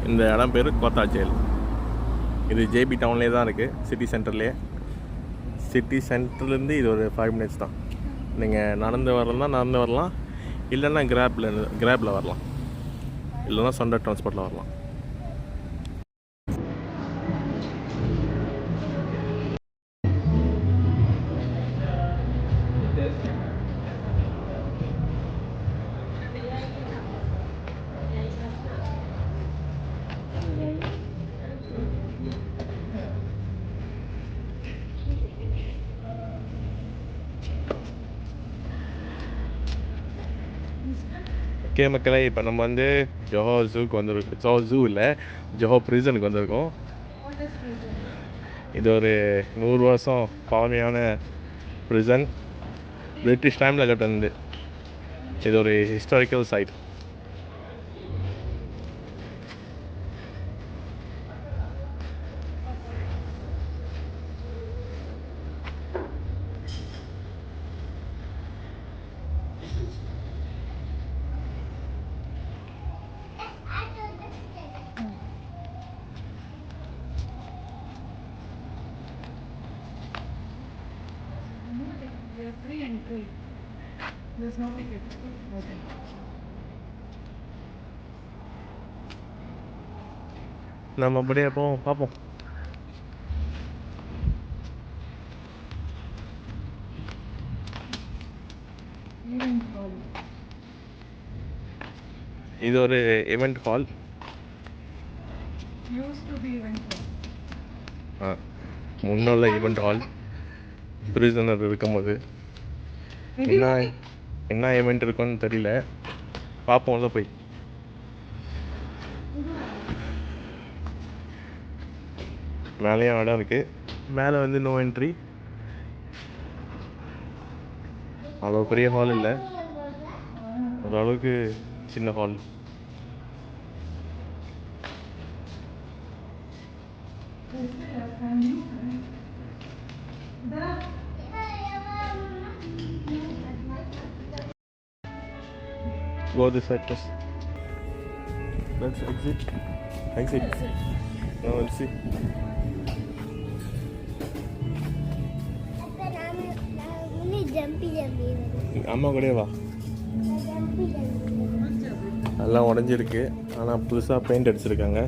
இந்த இடம் பேர் கோத்தாச்சேல். இது ஜேபி டவுன்லேயே தான் இருக்குது, சிட்டி சென்டர்லேயே. சிட்டி சென்டர்லேருந்து இது ஒரு 5 minutes தான். நீங்கள் நடந்து வரலாம், இல்லைன்னா கிராப்பில் வரலாம், இல்லைன்னா சொந்த ட்ரான்ஸ்போர்ட்டில் வரலாம். ஓகே மக்களே, இப்போ நம்ம வந்து ஜோஹோ ஜூக்கு வந்திருக்கோம். ஜூ இல்லை, ஜோஹோ ப்ரிசனுக்கு வந்திருக்கோம். இது ஒரு 100 வருஷம் பழமையான ப்ரிசன். பிரிட்டிஷ் டைமில் கட்டினது. இது ஒரு historical site. Free entry. There's no ticket. Okay. நம்ம அப்படியே போவோம், பார்ப்போம். இது ஒரு event hall. Used to be event hall. முன்னுள்ள event hall. பிரிசனர் இருக்கும்போது என்ன event இருக்குன்னு தெரியல, பார்ப்போம்ல போய். மேலேயும் இடம் இருக்குது. மேலே வந்து நோ என்ட்ரி. அவ்வளோ பெரிய ஹால் இல்லை, ஓரளவுக்கு சின்ன hall. Go this side first. Let's exit. Now let's see. அம்மா கூட வா. எல்லாம் உடஞ்சிருக்கு, ஆனால் புதுசாக பெயிண்ட் அடிச்சிருக்காங்க.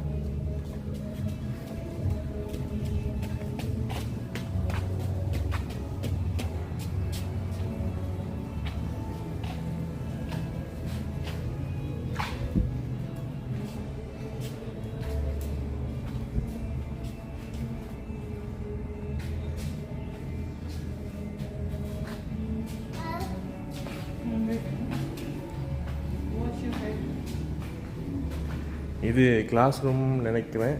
இது கிளாஸ் ரூம் நினைக்கிறேன்.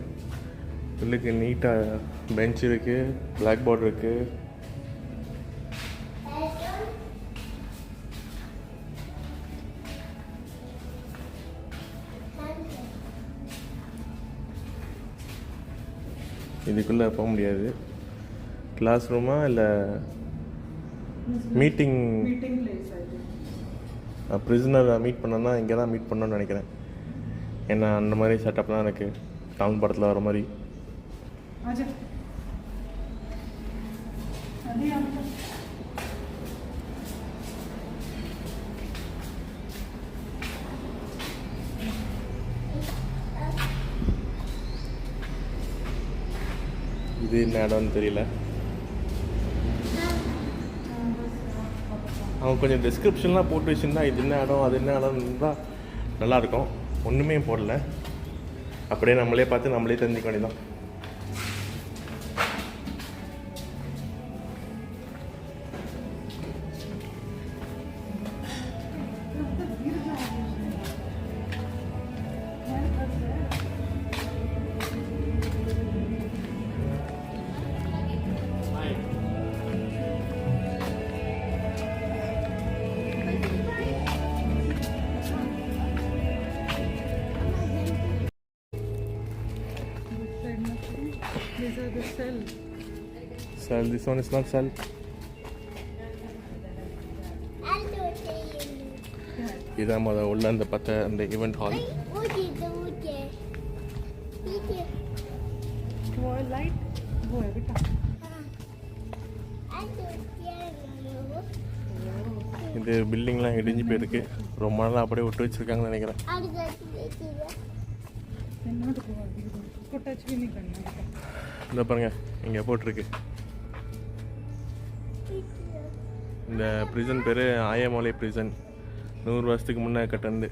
உள்ளுக்கு நீட்டாக பெஞ்ச் இருக்குது, பிளாக் போர்டு இருக்குது. இதுக்குள்ளே போக முடியாது. கிளாஸ் ரூமா இல்லை மீட்டிங் ப்ரிசனர் மீட் பண்ணோன்னா இங்கே தான் மீட் பண்ணணும்னு நினைக்கிறேன். ஏன்னா அந்த மாதிரி செட்டப்லாம் எனக்கு தமிழ் படத்தில் வர மாதிரி. இது என்ன இடம்னு தெரியல. அவங்க கொஞ்சம் டிஸ்கிரிப்ஷன்லாம் போட்டு வச்சுருந்தா இது என்ன இடம் அது என்ன இடம்னு தான் நல்லாயிருக்கும். ஒன்றுமே போடல, அப்படியே நம்மளே பார்த்து நம்மளே தெரிஞ்சுக்க வேண்டியதான். These are the cell. Cell. This one is not cell. இதான் உள்ள அந்த ஈவெண்ட் ஹால். वो लाइट वो है बेटा. இந்த பில்டிங்லாம் இடிஞ்சு போயிருக்கு. ரொம்ப நாள் அப்படியே விட்டு வச்சுருக்காங்கன்னு நினைக்கிறேன். என்னோட போவாது इसको टच भी नहीं करना बेटा. இந்த பாருங்க இங்கே போட்டிருக்கு. இந்த ப்ரிசன் பேர் ஆயமலை ப்ரிசன். 100 வருஷத்துக்கு முன்னே கட்டினது.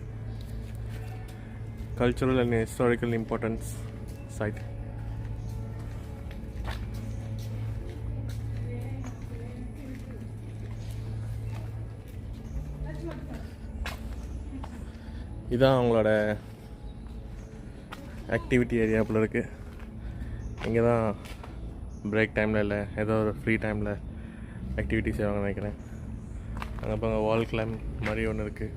Cultural and historical importance site. இதான் அவங்களோட ஆக்டிவிட்டி ஏரியா போல இருக்குது. இங்கே தான் பிரேக் டைமில் இல்லை ஏதோ ஒரு ஃப்ரீ டைமில் ஆக்டிவிட்டி செய்வாங்கன்னு நினைக்கிறேன். அங்கே இப்போ அங்கே வால் கிளைம் மாதிரி ஒன்று இருக்குது.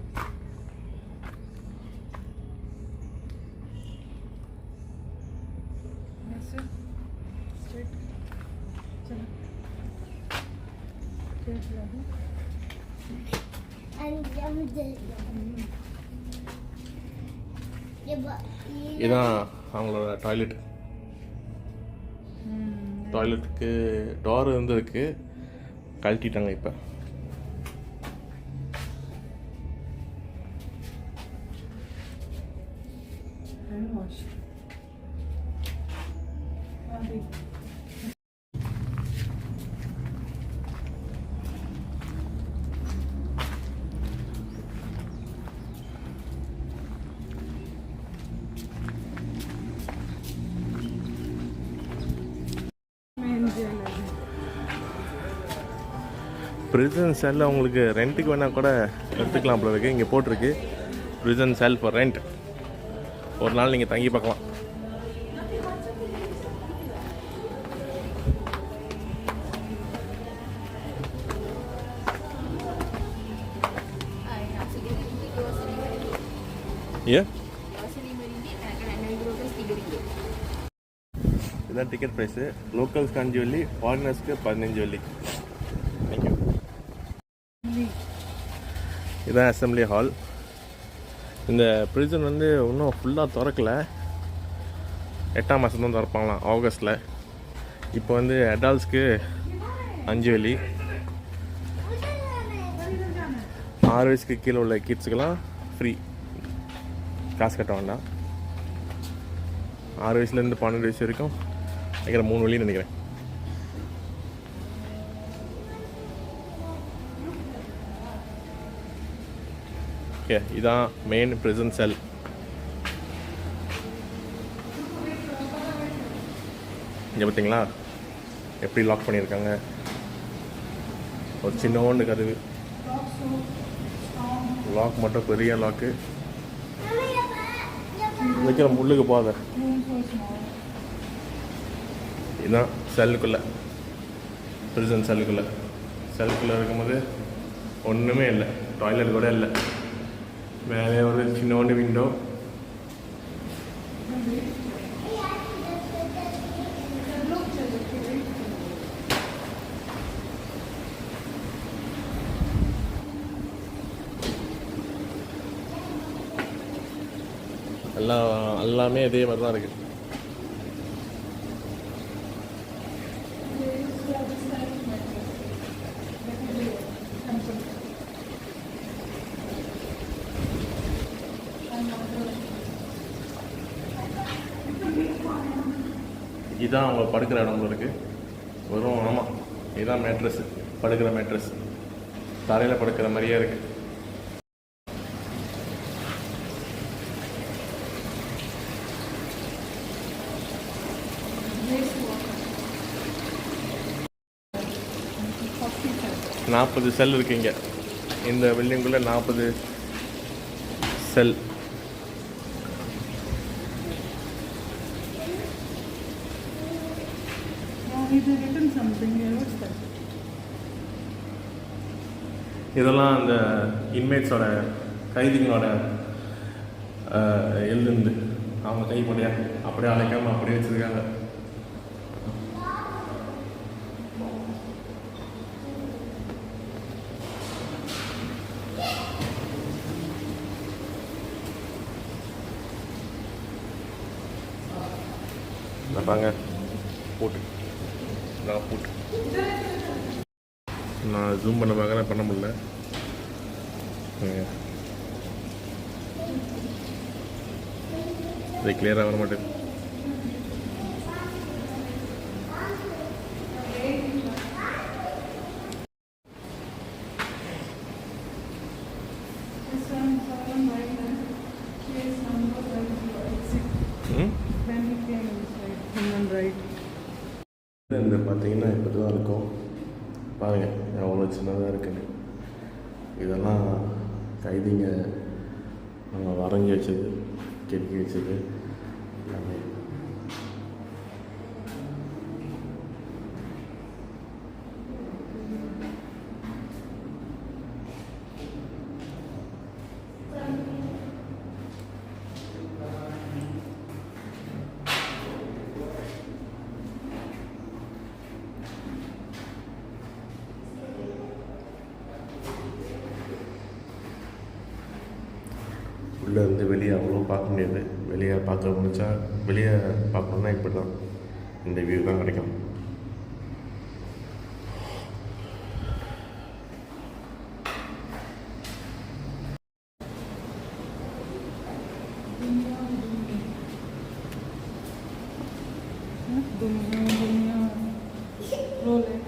ऐसे स्ट्रेट चलो क्या चला दो. இதுதான் அவங்களோட டாய்லெட். டாய்லெட்டுக்கு டோர் இருக்கு, கழட்டிட்டாங்க இப்போ. Hand wash. ப்ரிசன் செல் உங்களுக்கு ரெண்ட்டுக்கு வேணால் கூட எடுத்துக்கலாம் போல இருக்குது. இங்கே போட்டிருக்கு ப்ரிசன் செல் ஃபார் ரெண்ட். ஒரு நாள் நீங்கள் தங்கி பார்க்கலாம். ஏ இதான் டிக்கெட் ப்ரைஸு. லோக்கல்ஸ்க்கு 5 வெள்ளி, ஃபாரினர்ஸ்க்கு 15 வெள்ளி. தேங்க்யூ. இதான் அசம்பிளி ஹால். இந்த ப்ரிசன் வந்து இன்னும் ஃபுல்லாக திறக்கலை. 8ஆம் மாதம் தான் திறப்பாங்களாம், ஆகஸ்ட்டில். இப்போ வந்து அடால்ட்ஸ்க்கு 5 வெள்ளி, 6 வயசுக்கு கீழே உள்ள கிட்ஸுக்கெல்லாம் ஃப்ரீ, காசு கட்ட வேண்டாம். 6 வயசுலேருந்து 12 வயசு வரைக்கும் நினைக்கிறேன் 3 வெள்ளின்னு நினைக்கிறேன். ஓகே, இதான் மெயின் ப்ரிசன் செல். இங்கே பார்த்தீங்களா எப்படி லாக் பண்ணியிருக்காங்க. ஒரு சின்னோண்டு கதவு, லாக் மட்டும் பெரிய லாக்கு. வைக்கிற முள்ளுக்கு போகாத. இதுதான் செல்லுக்குள்ளே, ப்ரிசன் செல்லுக்குள்ளே. செல்லுக்குள்ளே இருக்கும்போது ஒன்றுமே இல்லை, டாய்லெட் கூட இல்லை. மேலே ஒரு சின்னோண்டு விண்டோ. எல்லாமே இதே மாதிரி தான் இருக்குது. இதுதான் அவங்க படுக்கிற இடம் இருக்குது. வெறும் ஆமாம், இதுதான் மேட்ரஸ், படுக்கிற மேட்ரஸ். தரையில் படுக்கிற மாதிரியே இருக்குது. நாற்பது செல் இருக்குங்க இந்த பில்டிங்குள்ளே. 40 செல். இதெல்லாம் அந்த இன்மேட்ஸோட, கைதிகளோட எழுந்து அவங்க கைப்படையா அப்படியே அழைக்காமல் அப்படியே வச்சுருக்காங்க. பாருங்க போட்டு நான் போட்டு நான் ஜூம் பண்ண பார்க்குறேன், பண்ண முடியல. இது கிளியராக வர மாட்டேங்குது. This one, someone right now. Case number 106. When he came inside, someone right. இந்த பார்த்தீங்கன்னா இப்படி தான் இருக்கும். பாருங்கள் எவ்வளோ சின்னதாக இருக்குன்னு. இதெல்லாம் கைதிங்க வரைஞ்சி வச்சது, கெட்டி வச்சது எல்லாமே. உள்ளே இருந்து வெளியே அவ்வளோ பார்க்க முடியாது. வெளியே பார்க்க முடிஞ்சா, வெளியே பார்க்கணுன்னா இப்படி தான், இந்த வியூ தான் கிடைக்கும். Rolex.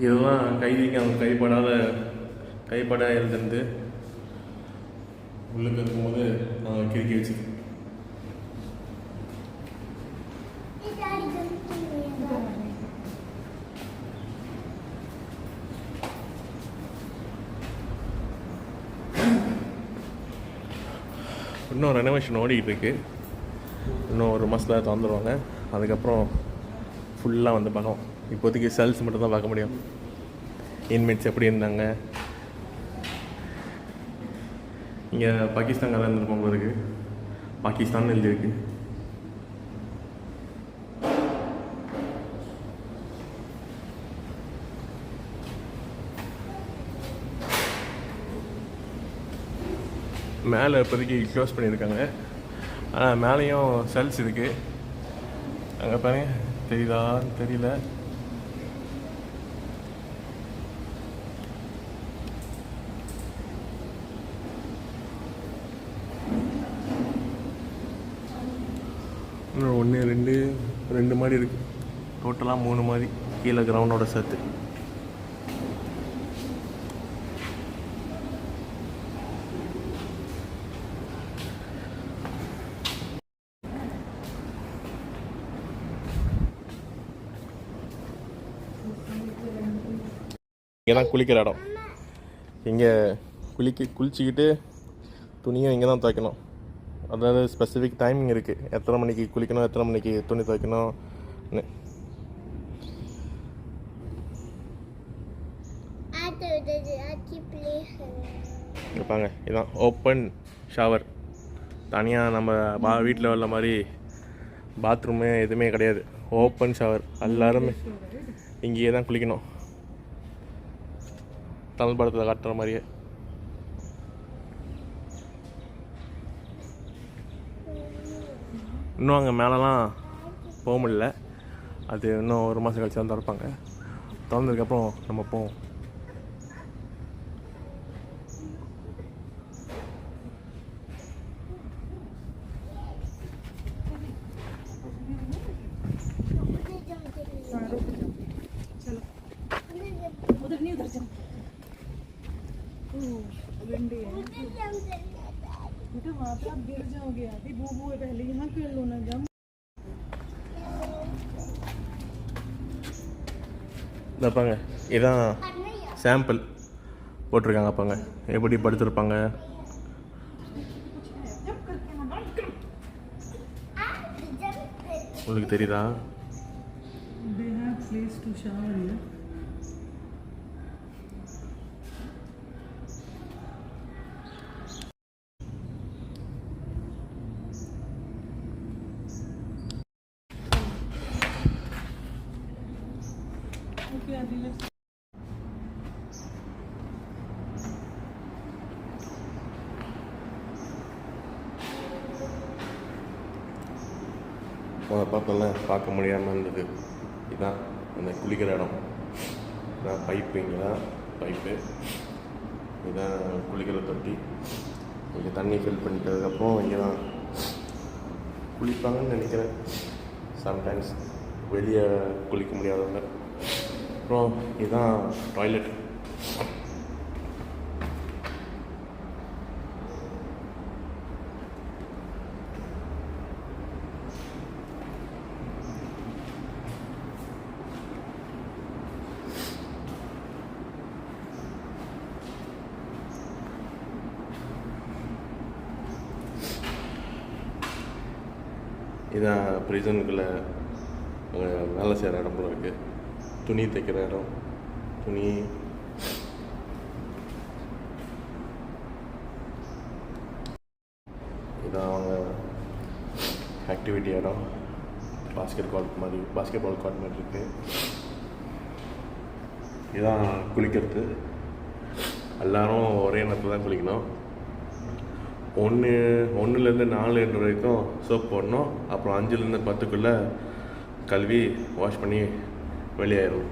இதெல்லாம் கைதிக்கு அவங்க கைப்பட எழுதுந்து உள்ளுக்கு இருக்கும்போது நான் கிறுக்கி வச்சுக்கேன். இன்னும் ரெனோவேஷன் ஓடிக்கிட்டு இருக்கு. இன்னும் ஒரு மாதத்தில் திறந்துடுவாங்க. அதுக்கப்புறம் ஃபுல்லாக வந்து பார்க்கலாம். இப்போதைக்கு செல்ஸ் மட்டும் தான் பார்க்க முடியும். இன்மேட்ஸ் எப்படி இருந்தாங்க. இங்கே பாகிஸ்தான்காரன் இருந்திருப்போம் போல இருக்குது. பாகிஸ்தான் எழுதியிருக்கு. மேலே இப்போதைக்கு க்ளோஸ் பண்ணியிருக்காங்க. ஆனால் மேலேயும் செல்ஸ் இருக்குது. அங்கே பாருங்க, தெரியுதா தெரியல. இன்னும் 1 2 மாடி இருக்குது. டோட்டலாக 3 மாடி கீழே கிரவுண்டோட சேர்த்து. இங்கே தான் குளிக்கிற இடம். இங்கே குளிச்சுக்கிட்டு துணியை இங்கே தான் துவைக்கணும். அதாவது ஸ்பெசிஃபிக் டைமிங் இருக்குது. எத்தனை மணிக்கு குளிக்கணும், எத்தனை மணிக்கு துணி துவைக்கணும்னு. இருப்பாங்க. இதுதான் ஓப்பன் ஷவர். தனியாக நம்ம வீட்டில் உள்ள மாதிரி பாத்ரூமு எதுவுமே கிடையாது. Open shower. எல்லாருமே இங்கேயே தான் குளிக்கணும். தமிழ் படத்தில் காட்டுற மாதிரியே. இன்னும் அங்கே மேலெலாம் போக முடியல. அது இன்னும் ஒரு மாதம் கழிச்சு தான் திறப்பாங்க. திறந்ததுக்கப்புறம் நம்ம போவோம். चलो उधर नहीं, उधर चलो. यहाँ पे आप गिर जाओगे, अभी बू बू है, पहले यहाँ कर लो ना जम। இதாப்பாங்க, இதான் சாம்பிள் போட்டிருக்காங்க. பாங்க எப்படி படுத்துருப்பாங்க. உங்களுக்கு தெரியுதா? They have place to shower here. Okay, Adi, let's. பார்த்தோம்ல, பார்க்க முடியாமல் இருந்தது. இதுதான் அந்த குளிக்கிற இடம். இதான் பைப்பு, இங்கே தான் பைப்பு. இதுதான் குளிக்கிற தொட்டி. இங்கே தண்ணி ஃபில் பண்ணிட்டதுக்கப்புறம் இங்கே தான் குளிப்பாங்கன்னு நினைக்கிறேன். சம்டைம்ஸ் வெளியே குளிக்க முடியாதவங்க. அப்புறம் இதுதான் டாய்லெட். இதான் ப்ரிசனுக்குள்ளே வேலை செய்கிற இடம் போல இருக்குது. துணி தைக்கிற இடம். துணி இதான் அவங்க ஆக்டிவிட்டி இடம். பாஸ்கெட் பால் கார்ட் மாதிரி இருக்குது. இதுதான் குளிக்கிறது. எல்லோரும் ஒரே நேரத்தில் தான் குளிக்கணும். 1லேருந்து 4 வரைக்கும் சோப் போடணும். அப்புறம் 5லேருந்து 10க்குள்ளே கழுவி வாஷ் பண்ணி வெளியாயிடும்.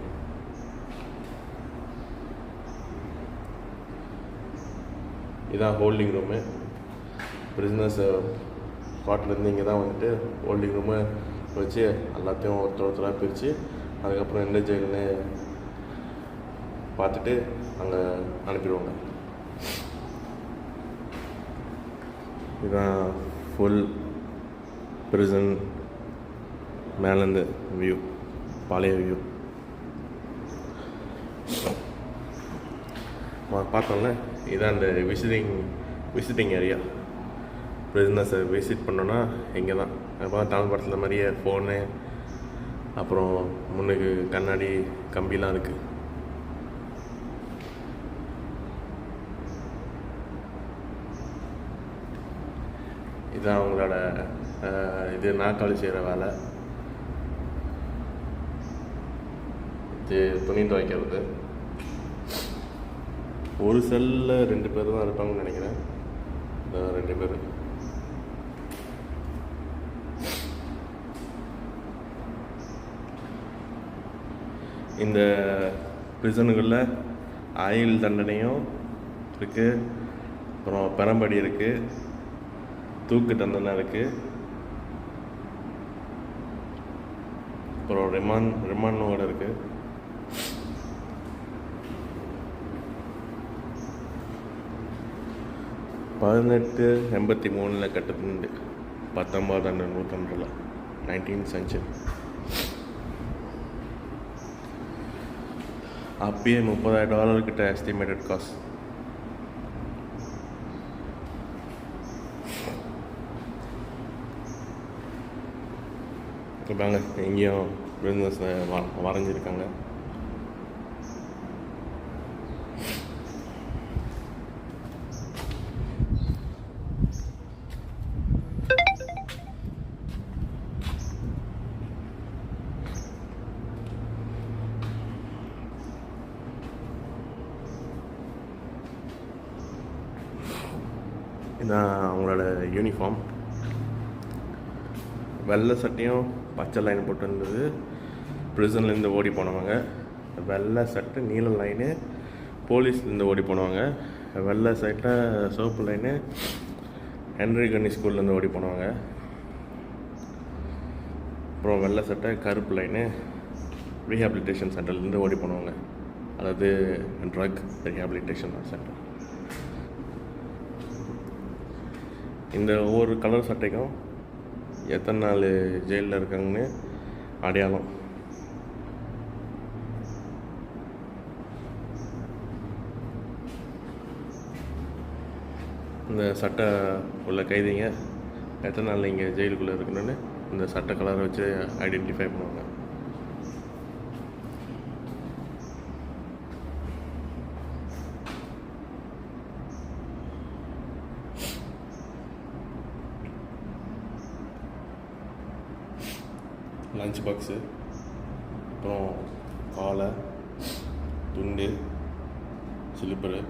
இதான் ஹோல்டிங் ரூமு. பிரிஸ்னஸ் காட்டிலேருந்து இங்கே தான் வந்துட்டு ஹோல்டிங் ரூமு வச்சு எல்லாத்தையும் ஒருத்தராக பிரித்து அதுக்கப்புறம் எந்த ஜெயில்னு பார்த்துட்டு அங்கே அனுப்பிடுவாங்க. இதுதான் ஃபுல் ப்ரிசன் மேலேருந்து வியூ, பழைய வியூ. பார்த்தோம்ல, இதுதான் இந்த விசிட்டிங் ஏரியா. பிரிசனஸை விசிட் பண்ணோன்னா இங்கே தான். அப்போ தமிழ் படத்தில் மாதிரியே ஃபோனு, அப்புறம் முன்னுக்கு கண்ணாடி கம்பிலாம் இருக்குது. இதுதான் அவங்களோட இது நாக்காளி செய்கிற வேலை. இது துணி துவைக்கிறது. ஒரு செல்லில் 2 பேர் தான் இருப்பாங்கன்னு நினைக்கிறேன். 2 பேர். இந்த பிரிசனுக்குள்ள ஆயுள் தண்டனையும் இருக்குது, அப்புறம் பெரம்படி இருக்குது, தூக்கு தண்டனை இருக்குது, அப்புறம் ரிமாண்டோட இருக்குது. பதினெட்டு 83 கட்டத்துண்டு 19ஆம் நூற்றாண்டில் 19th century. அப்பயே $30,000 கிட்ட எஸ்டிமேட்டட் காஸ்ட். பாங்க, எங்கேயும் பிஸ்னஸ் வரைஞ்சிருக்காங்க. இதான் அவங்களோட யூனிஃபார்ம். வெள்ளை சட்டையும் பச்சை லைன் போட்டுருந்தது. ப்ரிசன்லேருந்து ஓடி போனவங்க. வெள்ளை சட்டை நீல லைனு போலீஸ்லேருந்து ஓடி போனவங்க. வெள்ளை சட்டை சிவப்பு லைனு ஹென்ரி கன்னி ஸ்கூல்லேருந்து ஓடி போனவங்க. அப்புறம் வெள்ளை சட்டை கருப்பு லைனு ரீஹாபிலிட்டேஷன் சென்டர்லேருந்து ஓடி போனவங்க. அதாவது ட்ரக் ரீஹாபிலிட்டேஷன் சென்டர். இந்த ஒவ்வொரு கலர் சட்டைக்கும் எத்தனை நாள் ஜெயிலில் இருக்காங்கன்னு அடையாளம். இந்த சட்டை உள்ள கைதிங்க எத்தனை நாள் இங்கே ஜெயிலுக்குள்ளே இருக்கணும்னு இந்த சட்டை கலரை வச்சு ஐடென்டிஃபை பண்ணுவாங்க. லஞ்ச் பாக்ஸு, அப்புறம் காலை, துண்டு, ஸ்லிப்பரு,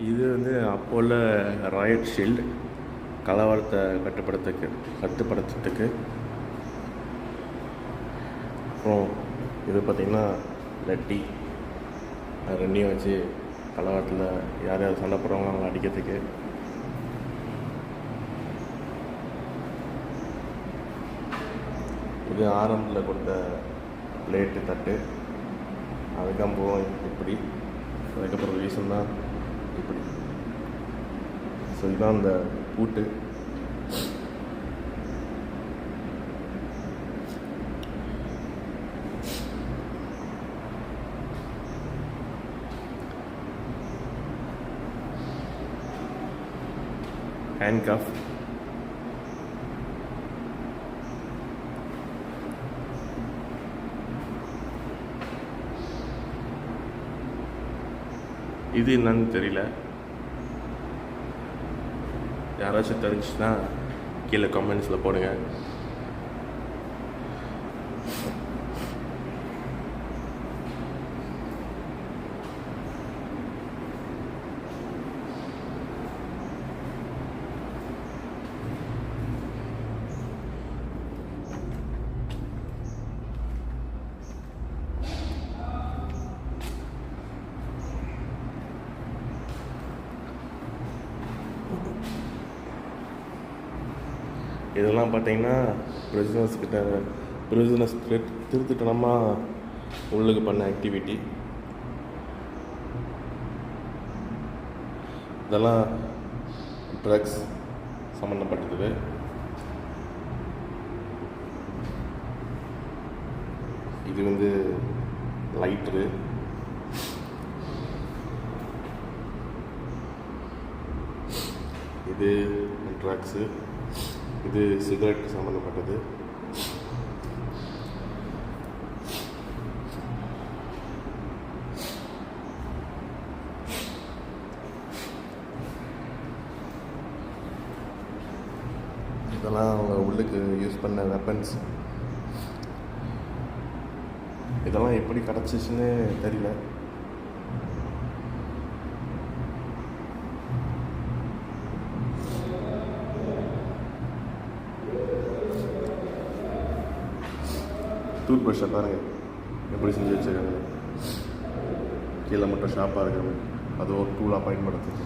இது வந்து அப்போ உள்ள ராயட் ஷீல்டு, கலவரத்தை கட்டுப்படுத்துறதுக்கு. அப்புறம் இது பார்த்திங்கன்னா லட்டி, ரெண்டையும் வச்சு கலவரத்தில் யார் யார் சண்டை போடுறாங்களோ அவங்க அடிக்கிறதுக்கு. இது ஆரம்பத்தில் கொடுத்த பிளேட்டு தட்டு, அதுக்கப்புறம் இப்படி, அதுக்கப்புறம் ரீசன் தான் இப்படி. ஸோ இதுதான் அந்த பூட்டு. ஹேண்ட்கஃப், இது என்னன்னு தெரியல, யாராச்சும் தெரிஞ்சுன்னா கீழே கமெண்ட்ஸில் போடுங்க. இதெல்லாம் பார்த்தீங்கன்னா பிரிசனர்ஸ் திருத்தனமாக உள்ளுக்கு பண்ண ஆக்டிவிட்டி. இதெல்லாம் ட்ரக்ஸ் சம்மந்தப்பட்டது. இது வந்து லைட்ரு, இது ட்ரக்ஸு, இது சிகரெட் சம்மந்தப்பட்டது. இதெல்லாம் அவங்க உள்ளுக்கு யூஸ் பண்ண வெப்பன்ஸ். இதெல்லாம் எப்படி கிடச்சிச்சுன்னு தெரியல. டூத் ப்ரஷ்ஷை பாருங்கள் எப்படி செஞ்சு வச்சுருக்காங்க. கீழே மட்டும் ஷார்ப்பாக இருக்கிறது, அது ஒரு டூலாக பயன்படுத்துது.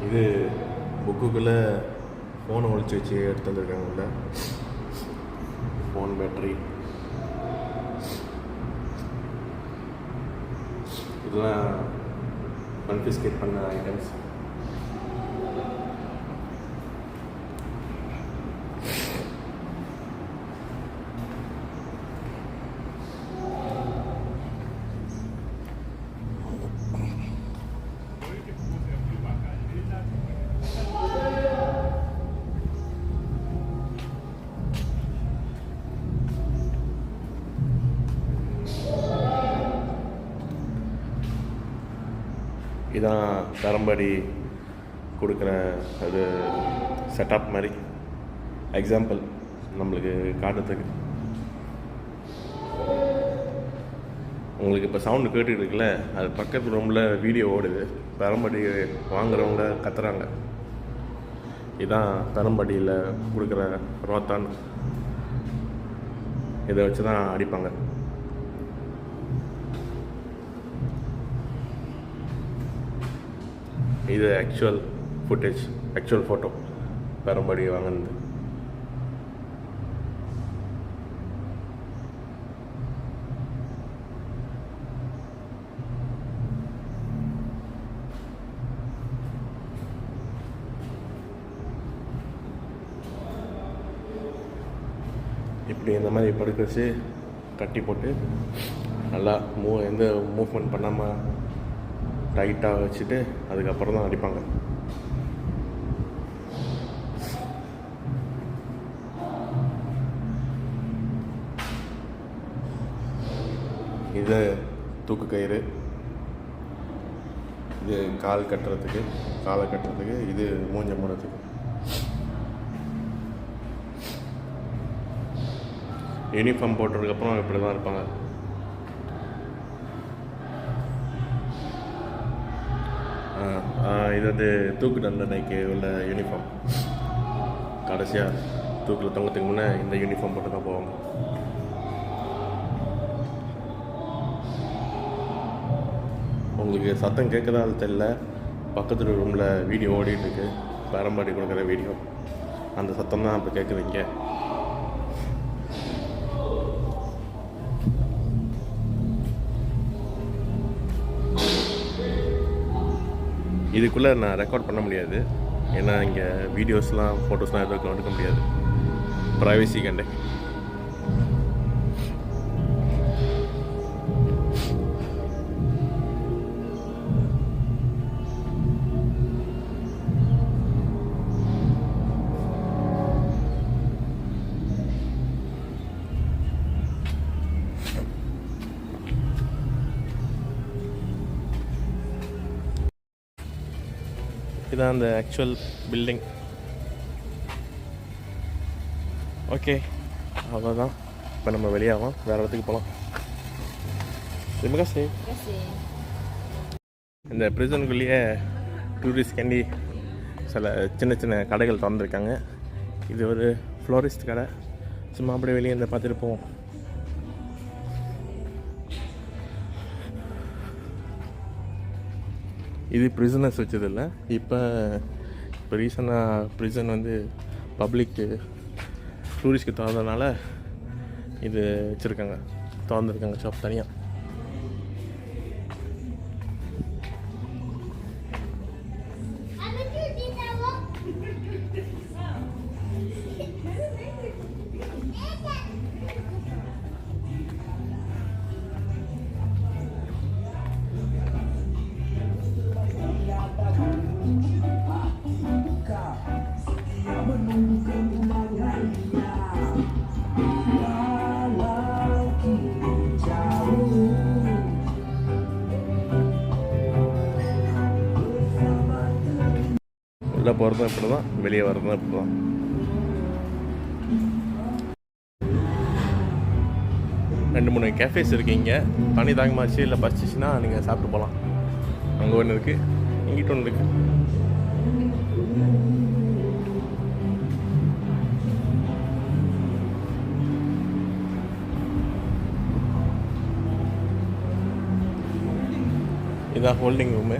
இது புக்குக்குள்ளே ஃபோனை ஒழிச்சு வச்சு எடுத்து வந்துருக்காங்க. உள்ள ஃபோன் பேட்டரி, இதெல்லாம் கன்ஃபிஸ்கேட் பண்ண ஐட்டம்ஸ். இதான் தரம்படி கொடுக்குற அது செட்டப் மாதிரி எக்ஸாம்பிள் நம்மளுக்கு காட்டுறதுக்கு. உங்களுக்கு இப்போ சவுண்டு கேட்டுட்டு இருக்குல்ல, அது பக்கத்து ரூமில் வீடியோ ஓடுது. பெரம்படி வாங்குறவங்க கத்துறாங்க. இதுதான் பெரம்படியில் கொடுக்குற ரோத்தான். இதை வச்சு தான் அடிப்பாங்க. இது ஆக்சுவல் ஃபுட்டேஜ், ஆக்சுவல் ஃபோட்டோ பெரம்படி வாங்கினது. இப்படி இந்த மாதிரி படுக்க வச்சு கட்டி போட்டு நல்லா எந்த மூவ்மெண்ட் பண்ணாமல் டைட்டாக வச்சுட்டு அதுக்கப்புறம் தான் அடிப்பாங்க. இது தூக்கு கயிறு, இது காலை கட்டுறதுக்கு, இது மூஞ்ச மூடுறதுக்கு. யூனிஃபார்ம் போட்டதுக்கப்புறம் இப்படி தான் இருப்பாங்க. இது வந்து தூக்கு தண்டனைக்கு உள்ள யூனிஃபார்ம். கடைசியாக தூக்கில் தொங்கத்துக்கு முன்னே இந்த யூனிஃபார்ம் போட்டு தான் போவாங்க. உங்களுக்கு சத்தம் கேட்குதா அது தெரியல. பக்கத்தில் ரூமில் வீடியோ ஓடிட்டுருக்கு, பெரம்படி கொடுக்குற வீடியோ. அந்த சத்தம் தான் இப்போ கேட்குறீங்க. இதுக்குள்ளே நான் ரெக்கார்ட் பண்ண முடியாது, ஏன்னா இங்கே வீடியோஸ்லாம் ஃபோட்டோஸ்லாம் எதுவும் எடுக்க முடியாது, ப்ரைவசி கண்டே. இதுதான் அந்த ஆக்சுவல் பில்டிங். ஓகே, அவ்வளோதான். இப்போ நம்ம வெளியாகும், வேறு இடத்துக்கு போகலாம். இந்த ப்ரிசனுக்குள்ளேயே டூரிஸ்ட் கேண்டி சில சின்ன சின்ன கடைகள் திறந்துருக்காங்க. இது ஒரு ஃப்ளோரிஸ்ட் கடை. சும்மா அப்படியே வெளியே இந்த பார்த்துட்டு போவோம். இது ப்ரிசனர்ஸ் வச்சதில்லை. இப்போ ரீசனாக ப்ரிசன் வந்து பப்ளிக்கு டூரிஸ்ட்க்கு திறந்ததுனால இது வச்சுருக்காங்க, திறந்துருக்காங்க ஷாப் தனியாக. உள்ளே போகிறதும் இப்படி தான், வெளியே வர்றதும் இப்படி தான். ரெண்டு மூணு கேஃபேஸ் இருக்குது இங்கே. தனி தாங்கமாச்சு இல்லை பசிச்சுன்னா நீங்கள் சாப்பிட்டு போகலாம். அங்கே ஒன்று இருக்குது, இங்கிட்ட ஒன்று இருக்குது. இதான் ஹோல்டிங் ரூமு.